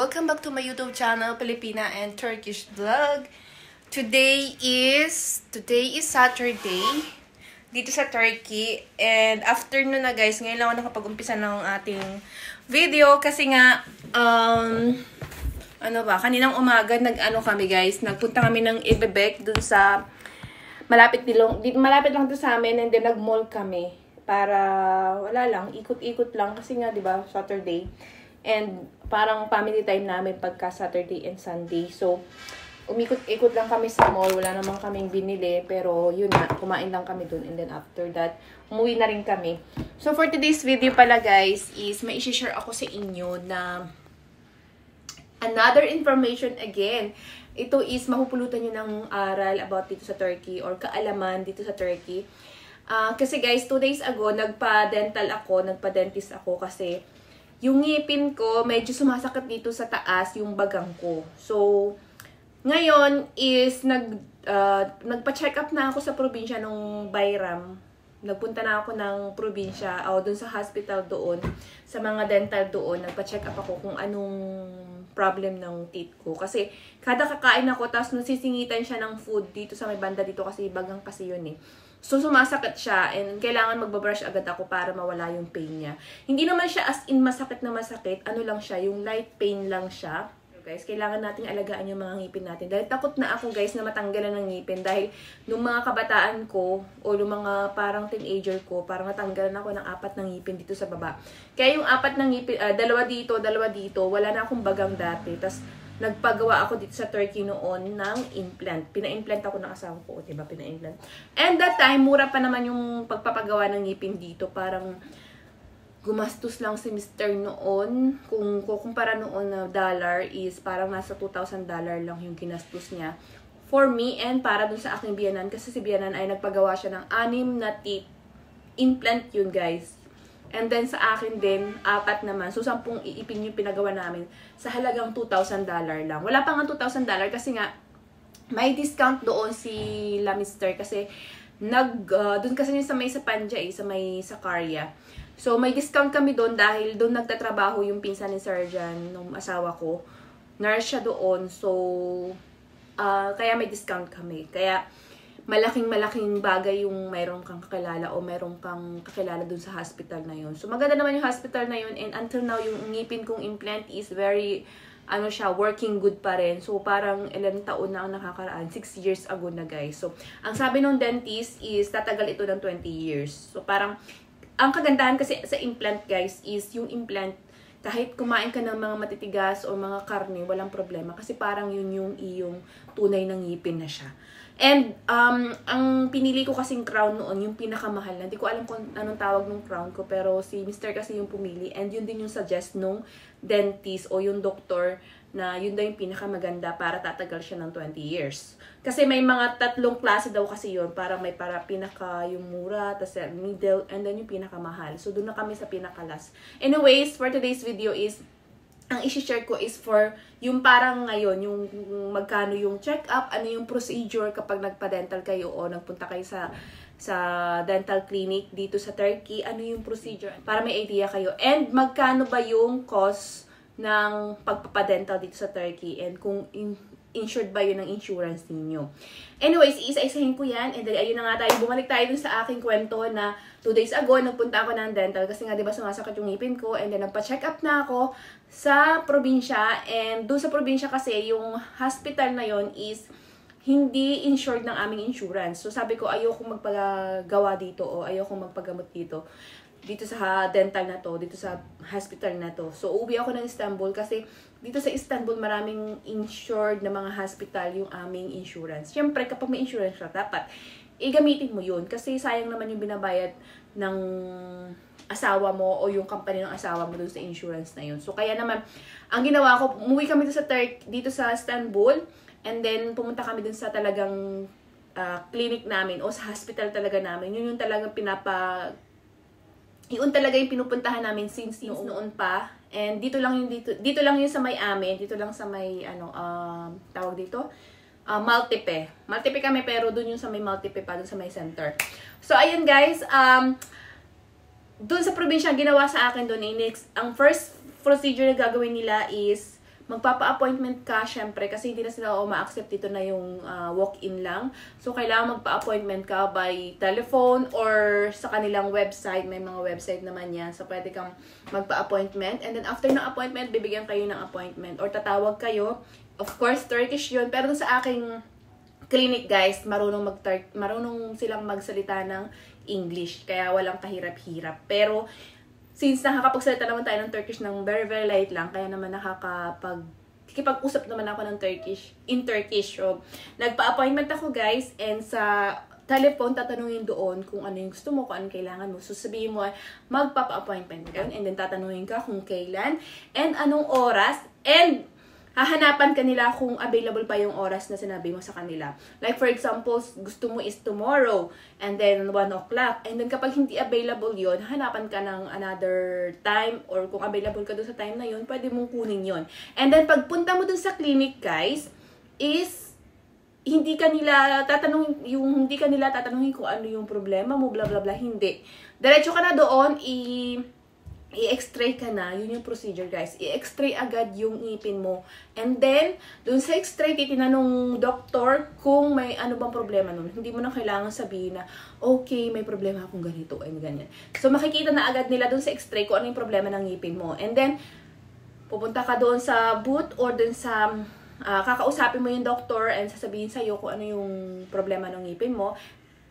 Welcome back to my YouTube channel, Filipina and Turkish Vlog. Today is Saturday dito sa Turkey. And afternoon na guys, ngayon lang ako nakapag-umpisa ng ating video kasi nga, kaninang umaga kami guys, nagpunta kami ng Ebebek dun sa malapit lang to sa amin, and then nag-mall kami para wala lang, ikot-ikot lang kasi nga 'di ba, Saturday. And parang family time namin pagka Saturday and Sunday. So, umikot-ikot lang kami sa mall. Wala naman kaming binili. Pero yun na, kumain lang kami dun. And then after that, umuwi na rin kami. So, for today's video pala guys, is may isi-share ako sa inyo na another information again. Ito is mahupulutan nyo ng aral about dito sa Turkey or kaalaman dito sa Turkey. Kasi guys, 2 days ago, nagpa-dentist ako kasi yung ngipin ko, medyo sumasakit dito sa taas, yung bagang ko. So, ngayon is nagpa-check up na ako sa probinsya nung Bayram. Nagpunta na ako ng probinsya o dun sa hospital doon, sa mga dental doon. Nagpa-check up ako kung anong problem ng teeth ko. Kasi kada kakain ako, tapos nasisingitan siya ng food dito sa may banda dito kasi bagang kasi yun eh. So, sumasakit siya and kailangan magbabrush agad ako para mawala yung pain niya. Hindi naman siya as in masakit na masakit. Ano lang siya, yung light pain lang siya. So, guys, kailangan nating alagaan yung mga ngipin natin. Dahil takot na ako guys na matanggalan ng ngipin. Dahil nung mga kabataan ko o nung mga parang teenager ko, parang natanggalan ako ng 4 na ngipin dito sa baba. Kaya yung 4 na ngipin, 2 dito, wala na akong bagang dati. Tapos, nagpagawa ako dito sa Turkey noon ng implant. Pina-implant ako ng asawa ko, diba? Pina-implant. And that time, mura pa naman yung pagpapagawa ng ngipin dito. Parang gumastos lang si Mr. noon. Kung kukumpara noon na dollar is parang nasa $2,000 lang yung ginastos niya. For me and para dun sa aking biyanan. Kasi si biyanan ay nagpagawa siya ng 6 na teeth. Implant yun, guys. And then sa akin din, 4 naman. So, 10 iipin yung pinagawa namin sa halagang $2,000 lang. Wala pa nga $2,000 kasi nga may discount doon si La Mister kasi doon kasi yung sa may sa Panja sa may Sakarya. So, may discount kami doon dahil doon nagtatrabaho yung pinsan ni Sergeant nung asawa ko. Nurse siya doon. So, kaya may discount kami. Kaya, malaking bagay yung mayroong kang kakilala o mayroong kang kakilala dun sa hospital na yun. So, maganda naman yung hospital na yun, and until now, yung ngipin kong implant is very, working good pa rin. So, parang ilang taon na ang nakakaraan. 6 years ago na, guys. So, ang sabi ng dentist is tatagal ito ng 20 years. So, parang, ang kagandahan kasi sa implant, guys, is yung implant, kahit kumain ka ng mga matitigas o mga karne, walang problema. Kasi parang yun yung iyong tunay ng ngipin na siya. And, ang pinili ko kasing crown noon, yung pinakamahal na. Hindi ko alam kung anong tawag ng crown ko, pero si Mr. kasi yung pumili. And yun din yung suggest nung dentist o yung doctor na yun daw yung pinakamaganda para tatagal siya ng 20 years. Kasi may mga 3 klase daw kasi yun. Parang may pinaka yung mura, tas middle, and then yung pinakamahal. So, doon na kami sa pinakalas. Anyways, for today's video is, ang isi-share ko is for yung parang ngayon, yung magkano yung check-up, ano yung procedure kapag nagpa-dental kayo o nagpunta kayo sa dental clinic dito sa Turkey, ano yung procedure para may idea kayo. And magkano ba yung cost ng pagpapadental dito sa Turkey and kung insured ba yun ng insurance ninyo. Anyways, isa-isahin ko yan. And then, ayun na nga tayo. Bumalik tayo dun sa aking kwento na 2 days ago, nagpunta ako ng dental kasi nga, diba, sumasakit yung ngipin ko. And then, nagpa-check up na ako sa probinsya. And dun sa probinsya kasi, yung hospital na yon is hindi insured ng aming insurance. So, sabi ko, ayoko magpagawa dito o ayoko magpagamot dito sa dental na to, dito sa hospital na to. So, uwi ako ng Istanbul kasi dito sa Istanbul, maraming insured na mga hospital yung aming insurance. Siyempre, kapag may insurance ka, dapat gamitin mo yun. Kasi sayang naman yung binabayad ng asawa mo o yung company ng asawa mo dun sa insurance na yun. So, kaya naman, ang ginawa ko, umuwi kami dito sa Istanbul, and then pumunta kami dun sa talagang clinic namin o sa hospital talaga namin. Yun yung talagang yun talaga yung pinupuntahan namin since noon pa. And dito lang yung sa may amin, dito lang sa may tawag dito, Maltepe. Maltepe kami pero doon yung sa may Maltepe pa, doon sa may center. So ayun guys, doon sa probinsya ginawa sa akin doon, ang first procedure na gagawin nila is magpapa-appointment ka, syempre, kasi hindi na sila ma-accept dito na yung walk-in lang. So, kailangan magpa-appointment ka by telephone or sa kanilang website. May mga website naman yan. So, pwede kang magpa-appointment. And then, after ng appointment, bibigyan kayo ng appointment or tatawag kayo. Of course, Turkish yun. Pero sa aking clinic, guys, marunong silang magsalita ng English. Kaya walang kahirap-hirap. Pero, since nakakapagsalita naman tayo ng Turkish ng very, very light lang, kaya naman kikipag-usap naman ako ng in Turkish. So, nagpa-appointment ako, guys, and sa telephone, tatanungin doon kung ano yung gusto mo, kung ano kailangan mo. So, sabihin mo, magpapa-appointment ka, and then tatanungin ka kung kailan, and anong oras, and hahanapan ka nila kung available pa yung oras na sinabi mo sa kanila. Like, for example, gusto mo is tomorrow, and then 1 o'clock. And then, kapag hindi available yon, hahanapan ka ng another time, or kung available ka doon sa time na yun, pwede mong kunin yon. And then, pagpunta mo doon sa clinic, guys, is hindi ka nila tatanungin kung ano yung problema mo, blah blah blah, hindi. Diretso ka na doon, i-x-ray ka na, yun yung procedure, guys. I-x-ray agad yung ngipin mo. And then, dun sa x-ray, titingnan ng doktor kung may ano bang problema nun. Hindi mo na kailangan sabihin na, okay, may problema akong ganito, and ganyan. So, makikita na agad nila dun sa x-ray kung ano yung problema ng ngipin mo. And then, pupunta ka doon sa booth or dun sa kakausapin mo yung doktor and sasabihin sa'yo kung ano yung problema ng ngipin mo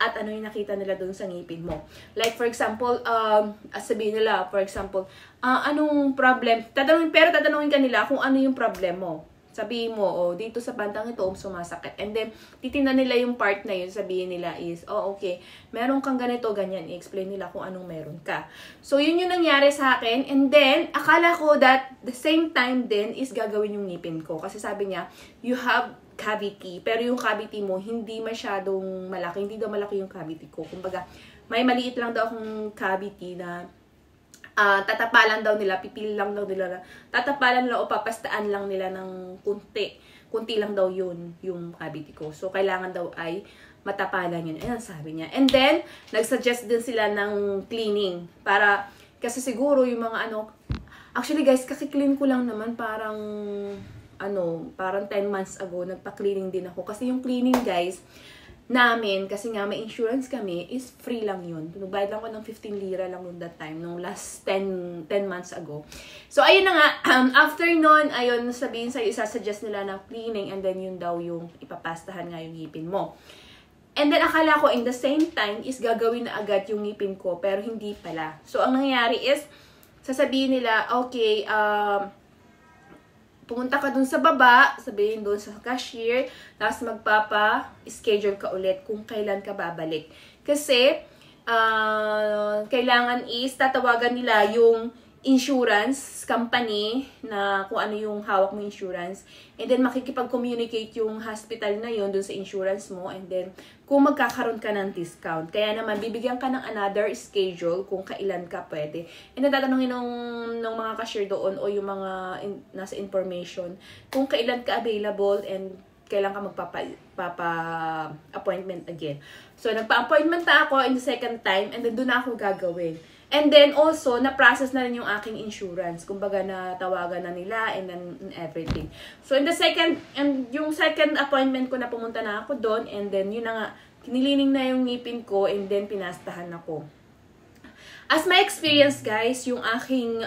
at ano yung nakita nila doon sa ngipin mo. Like, for example, sabihin nila, for example, anong problem? Tatanungin ka nila kung ano yung problem mo. Sabihin mo, dito sa bandang ito, sumasakit. And then, titingnan nila yung part na yun, sabihin nila is, okay, meron kang ganito, ganyan. I-explain nila kung anong meron ka. So, yun yung nangyari sa akin. And then, akala ko that the same time din is gagawin yung ngipin ko. Kasi sabi niya, you have cavity. Pero yung cavity mo, hindi masyadong malaki. Hindi daw malaki yung cavity ko. Kumbaga, may maliit lang daw akong cavity na tatapalan daw nila, pipil lang daw nila, tatapalan lang o papastaan lang nila ng kunti. Kunti lang daw yun, yung cavity ko. So, kailangan daw ay matapalan yun. Ayan, sabi niya. And then, nagsuggest din sila ng cleaning. Kasi siguro yung mga actually guys, kaki-clean ko lang naman parang 10 months ago, nagpa-cleaning din ako. Kasi yung cleaning, guys, namin, kasi nga may insurance kami, is free lang yun. Nagbayad lang ako ng 15 lira lang noon that time, nung last 10 months ago. So, ayun na nga, after nun, ayun, sabihin sa'yo, isasuggest nila na cleaning, and then yun daw yung ipapastahan nga yung ngipin mo. And then, akala ko, in the same time, is gagawin na agad yung ngipin ko, pero hindi pala. So, ang nangyayari is, sasabihin nila, okay, pumunta ka dun sa baba, sabihin dun sa cashier, tapos magpapa-schedule ka ulit kung kailan ka babalik. Kasi, kailangan is tatawagan nila yung insurance company na kung ano yung hawak mo insurance. And then, makikipag-communicate yung hospital na yun dun sa insurance mo. And then, kung magkakaroon ka ng discount. Kaya naman, bibigyan ka ng another schedule kung kailan ka pwede. And then, tatanungin ng mga cashier doon o yung mga nasa information kung kailan ka available and kailan ka magpapa-appointment again. So, nagpa-appointment na ako in the second time and then doon na ako gagawin. And then also, na-process na rin yung aking insurance. Kumbaga, natawagan na nila and then everything. So, yung second appointment ko na pumunta na ako doon and then yun na nga, kinilining na yung ngipin ko and then pinastahan ako. As my experience, guys, yung aking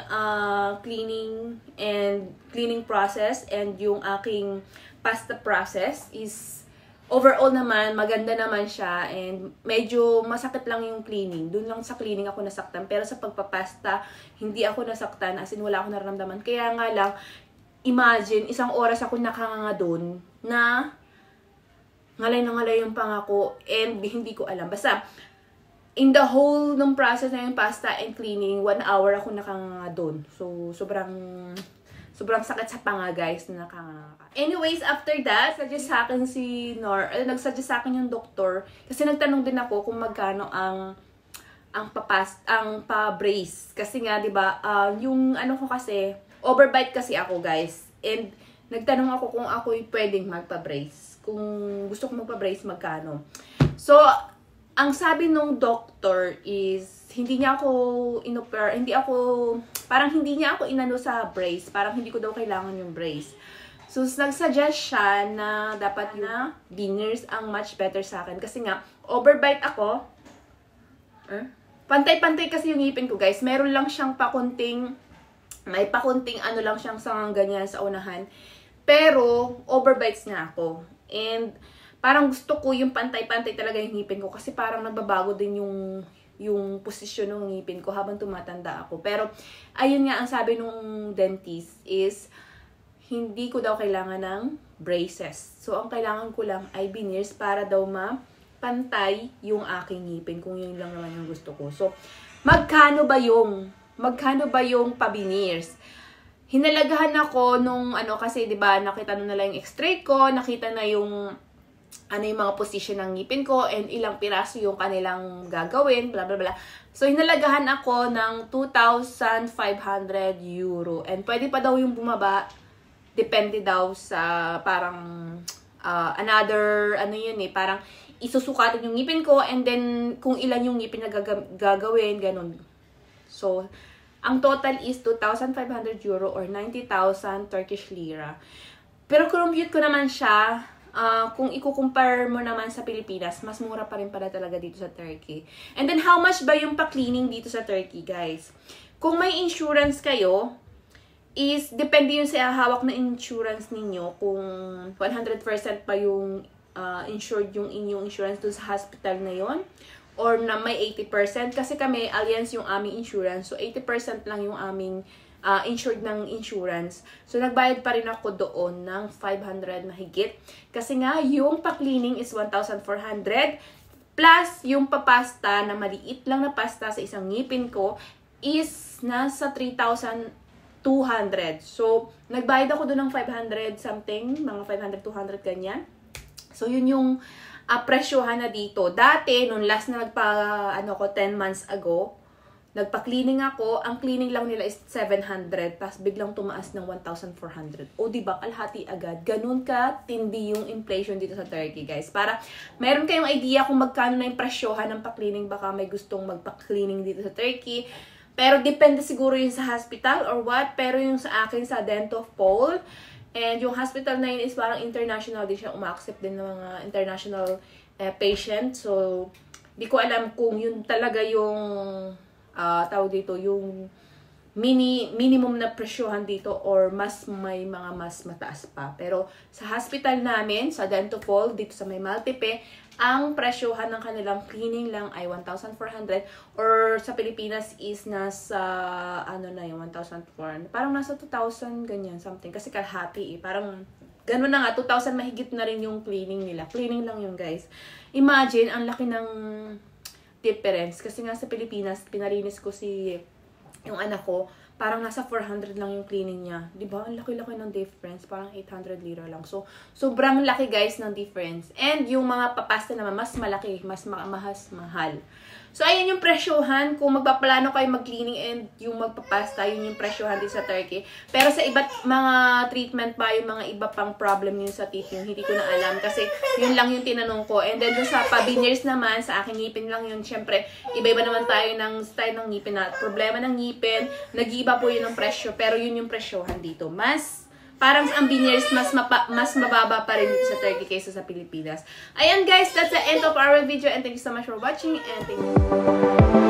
cleaning process and yung aking pasta process is overall naman, maganda naman siya and medyo masakit lang yung cleaning. Doon lang sa cleaning ako nasaktan. Pero sa pagpapasta, hindi ako nasaktan as in wala akong nararamdaman. Kaya nga lang, imagine, 1 oras ako nakanganga doon na ngalay na ngalay yung pangako and hindi ko alam. Basta, in the whole ng process na yung pasta and cleaning, 1 hour ako nakanganga doon. So, sobrang sakit sa panga, guys, na nakanganga. Anyways, after that, nagsuggest sa akin yung doktor. Kasi nagtanong din ako kung magkano ang pa-brace. Kasi nga, di ba, yung ko kasi, overbite kasi ako, guys. And, nagtanong ako kung ako'y pwedeng magpa-brace. Kung gusto ko magpa-brace, magkano. So, ang sabi nung doctor is, hindi niya ako parang hindi niya ako inano sa brace. Parang hindi ko daw kailangan yung brace. So, nag-suggest siya na dapat na veneers ang much better sa akin. Kasi nga, overbite ako. Pantay-pantay kasi yung ngipin ko, guys. Meron lang siyang may pakunting ano lang siyang sangang ganyan sa unahan. Pero, overbites nga ako. And, parang gusto ko yung pantay-pantay talaga yung ngipin ko. Kasi parang nagbabago din yung posisyon ng ngipin ko habang tumatanda ako. Pero, ayun nga, ang sabi nung dentist is, hindi ko daw kailangan ng braces. So, ang kailangan ko lang ay veneers para daw mapantay yung aking ngipin. Kung yun lang naman yung gusto ko. So, magkano ba yung pa-veneers? Hinalagahan ako nung kasi 'di ba, nakita na lang yung x-ray ko, nakita na yung yung mga position ng ngipin ko and ilang piraso yung kanilang gagawin, bla bla bla. So hinalagahan ako ng 2,500 euro. And pwede pa daw yung bumaba, depende daw sa parang another parang isusukatin yung ngipin ko and then kung ilan yung ngipin na gagawin, ganun. So ang total is 2,500 euro or 90,000 Turkish lira. Pero compute ko naman siya, kung i-compare mo naman sa Pilipinas, mas mura pa rin pala talaga dito sa Turkey. And then, how much ba yung pa-cleaning dito sa Turkey, guys? Kung may insurance kayo, is depende yun sa hawak na insurance ninyo kung 100% pa yung insured yung inyong insurance doon sa hospital na yon, or na may 80%. Kasi kami, Allianz yung aming insurance. So, 80% lang yung aming insured ng insurance. So, nagbayad pa rin ako doon ng 500 na higit. Kasi nga, yung pa-cleaning is 1,400. Plus, yung papasta na maliit lang na pasta sa isang ngipin ko is nasa 3,200. So, nagbayad ako doon ng 500 something. Mga 500, 200 ganyan. So, yun yung presyohan na dito. Dati, nung last na 10 months ago, nagpa-cleaning ako, ang cleaning lang nila is 700, tapos biglang tumaas ng 1,400. O, diba, kalahati agad. Ganun ka tindi yung inflation dito sa Turkey, guys. Para meron kayong idea kung magkano na yung presyohan ng pa-cleaning, baka may gustong magpa-cleaning dito sa Turkey. Pero depende siguro yun sa hospital or what. Pero yung sa akin, sa Dentofol, and yung hospital na yun is parang international din siya, uma-accept din ng mga international patient. So, di ko alam kung yun talaga yung tawag dito, yung minimum na presyohan dito or may mga mas mataas pa. Pero sa hospital namin, sa Dentofol, dito sa may Maltepe, ang presyohan ng kanilang cleaning lang ay 1,400 or sa Pilipinas is nasa yung 1,400. Parang nasa 2,000 ganyan something kasi kalahati Parang ganun na nga, 2,000 mahigit na rin yung cleaning nila. Cleaning lang yung guys. Imagine, ang laki ng difference kasi nga sa Pilipinas, pinalinis ko yung anak ko, parang nasa 400 lang yung cleaning niya. Diba? Ang laki-laki ng difference. Parang 800 lira lang. So, sobrang laki guys ng difference. And yung mga papasta naman, mas malaki. Mas mahal. So, ayun yung presyohan. Kung magpaplano kayo mag-cleaning and yung magpapasta, yun yung presyohan din sa Turkey. Pero sa iba't mga treatment pa, yung mga iba pang problem yun sa teeth, yung hindi ko na alam. Kasi yun lang yung tinanong ko. And then dun sa pa-veneers naman, sa aking ngipin lang yun. Siyempre, iba-iba naman tayo ng style ng ngipin na problema ng ngipin. Nag-iiba po yun ng presyo. Pero yun yung presyohan dito. Parang ang veneers, mas mababa pa rin dito sa Turkey kaysa sa Pilipinas. Ayan guys, that's the end of our video and thank you so much for watching and thank you.